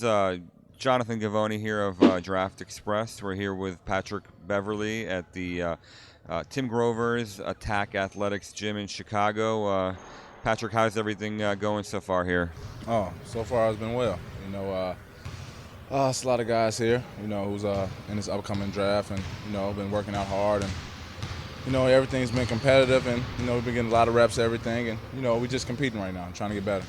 is Jonathan Gavoni here of Draft Express. We're here with Patrick Beverley at the Tim Grover's Attack Athletics Gym in Chicago. Patrick, how's everything going so far here? Oh, so far it's been well. It's a lot of guys here, who's in this upcoming draft and, been working out hard and, everything's been competitive and, we've been getting a lot of reps, everything, and, we're just competing right now and trying to get better.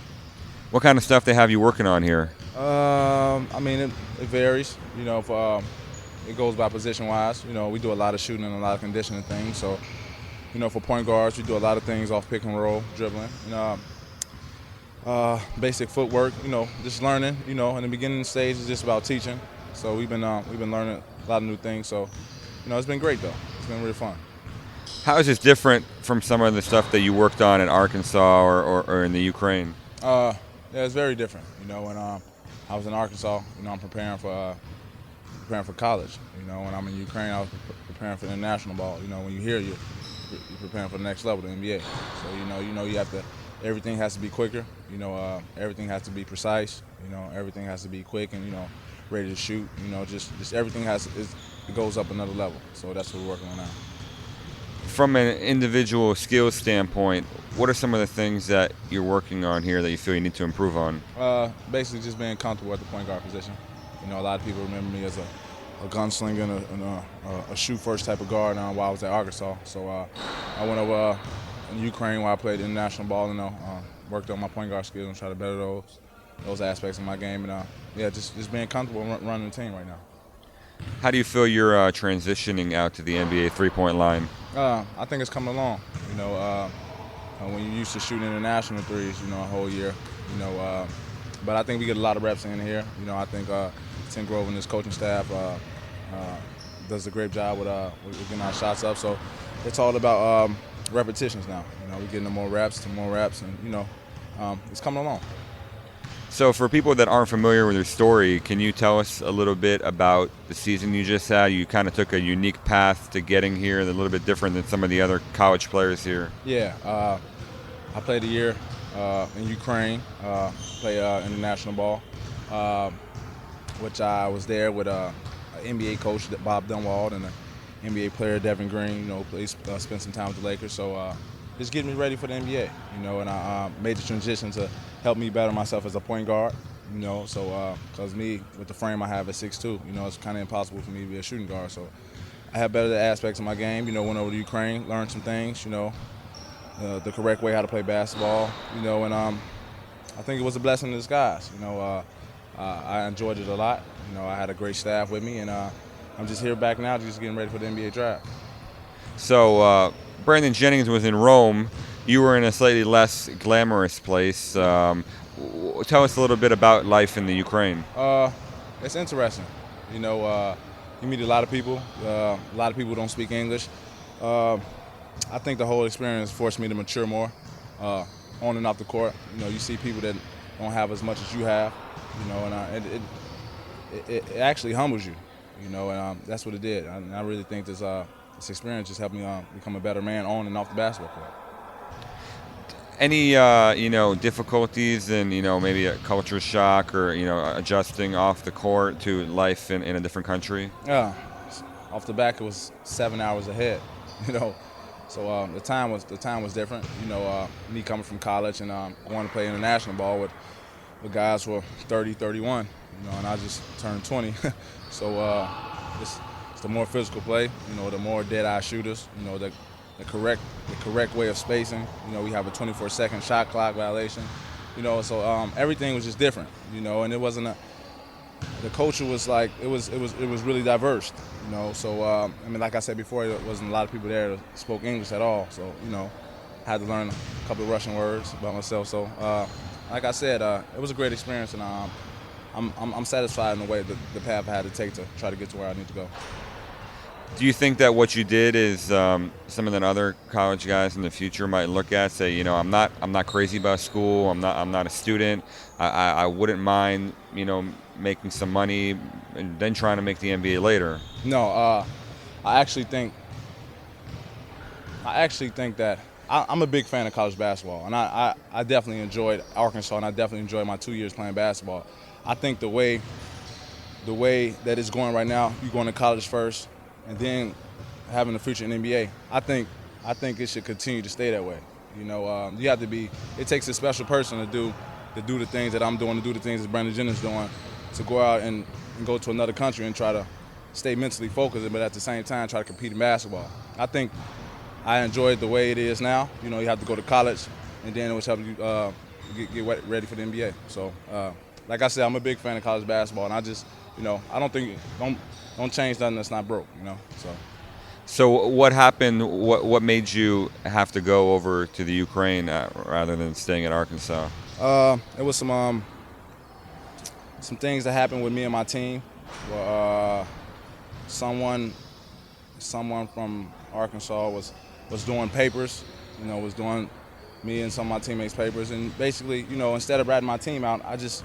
What kind of stuff they have you working on here? It varies, it goes by position-wise. We do a lot of shooting and a lot of conditioning things. So, for point guards, we do a lot of things off pick and roll, dribbling. Basic footwork, just learning. In the beginning stage, it's just about teaching. So we've been learning a lot of new things. So, it's been great though. It's been really fun. How is this different from some of the stuff that you worked on in Arkansas or in the Ukraine? Yeah, it's very different. When I was in Arkansas, I'm preparing for college. When I'm in Ukraine, I was preparing for international ball. When you hear you're preparing for the next level, the NBA. So you have to. Everything has to be quicker. Everything has to be precise. Everything has to be quick and ready to shoot. Just everything it goes up another level. So that's what we're working on now. From an individual skills standpoint, what are some of the things that you're working on here that you feel you need to improve on? Basically, just being comfortable at the point guard position. A lot of people remember me as a gunslinger and a shoot-first type of guard while I was at Arkansas. So I went over in Ukraine where I played international ball and worked on my point guard skills and tried to better those aspects of my game. And just being comfortable running the team right now. How do you feel you're transitioning out to the NBA three-point line? I think it's coming along. When you're used to shooting international threes, a whole year, but I think we get a lot of reps in here. I think Tim Grove and his coaching staff does a great job with getting our shots up. So it's all about repetitions now. We're getting more reps, and it's coming along. So for people that aren't familiar with your story, can you tell us a little bit about the season you just had? You kind of took a unique path to getting here, a little bit different than some of the other college players here. Yeah, I played a year in Ukraine, play international ball, which I was there with an NBA coach, Bob Dunwald, and an NBA player, Devin Green. Spent some time with the Lakers. So just getting me ready for the NBA. And I made the transition to help me better myself as a point guard. So because me with the frame I have at 6'2", it's kind of impossible for me to be a shooting guard. So I have better aspects of my game. Went over to Ukraine, learned some things. The correct way how to play basketball. And I think it was a blessing in disguise. I enjoyed it a lot. I had a great staff with me, and I'm just here back now, just getting ready for the NBA draft. So Brandon Jennings was in Rome. You were in a slightly less glamorous place. Tell us a little bit about life in the Ukraine. It's interesting. You meet a lot of people. A lot of people don't speak English. I think the whole experience forced me to mature more on and off the court. You see people that don't have as much as you have. And it actually humbles you. And that's what it did. And I really think this experience just helped me become a better man on and off the basketball court. Any difficulties in maybe a culture shock or adjusting off the court to life in a different country? Yeah, off the back it was 7 hours ahead. So the time was different. Me coming from college and I wanted to play international ball with guys who are 30, 31. And I just turned 20. So it's the more physical play. The more dead-eye shooters. The correct way of spacing. We have a 24-second shot clock violation. So everything was just different. And it wasn't the culture was like it was really diverse. So like I said before, there wasn't a lot of people there that spoke English at all. So I had to learn a couple of Russian words by myself. So like I said, it was a great experience, and I'm satisfied in the way the path I had to take to try to get to where I need to go. Do you think that what you did is something that other college guys in the future might look at, say, I'm not crazy about school, I'm not a student, I wouldn't mind, making some money and then trying to make the NBA later? No, I actually think that I'm a big fan of college basketball, and I definitely enjoyed Arkansas, and I definitely enjoyed my 2 years playing basketball. I think the way that it's going right now, you going to college first, and then having a future in NBA. I think it should continue to stay that way. You know, you have to be. It takes a special person to do the things that I'm doing, to do the things that Brandon Jennings doing, to go out and go to another country and try to stay mentally focused, but at the same time try to compete in basketball. I think I enjoy it the way it is now. You know, you have to go to college, and then it was helping you get ready for the NBA. So, like I said, I'm a big fan of college basketball, and I just, you know, I don't change nothing that's not broke. You know, so. So what happened? What made you have to go over to the Ukraine rather than staying in Arkansas? It was some things that happened with me and my team. Well, someone from Arkansas was doing papers, you know, was doing me and some of my teammates papers, and basically, you know, instead of ratting my team out, I just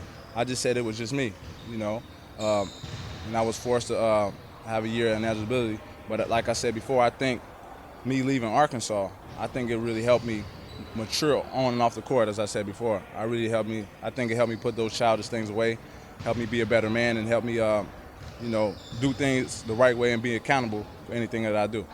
said it was just me, you know, and I was forced to have a year of ineligibility. But like I said before, I think me leaving Arkansas, I think it really helped me mature on and off the court, as I said before. I think it helped me put those childish things away, helped me be a better man, and helped me, you know, do things the right way and be accountable for anything that I do.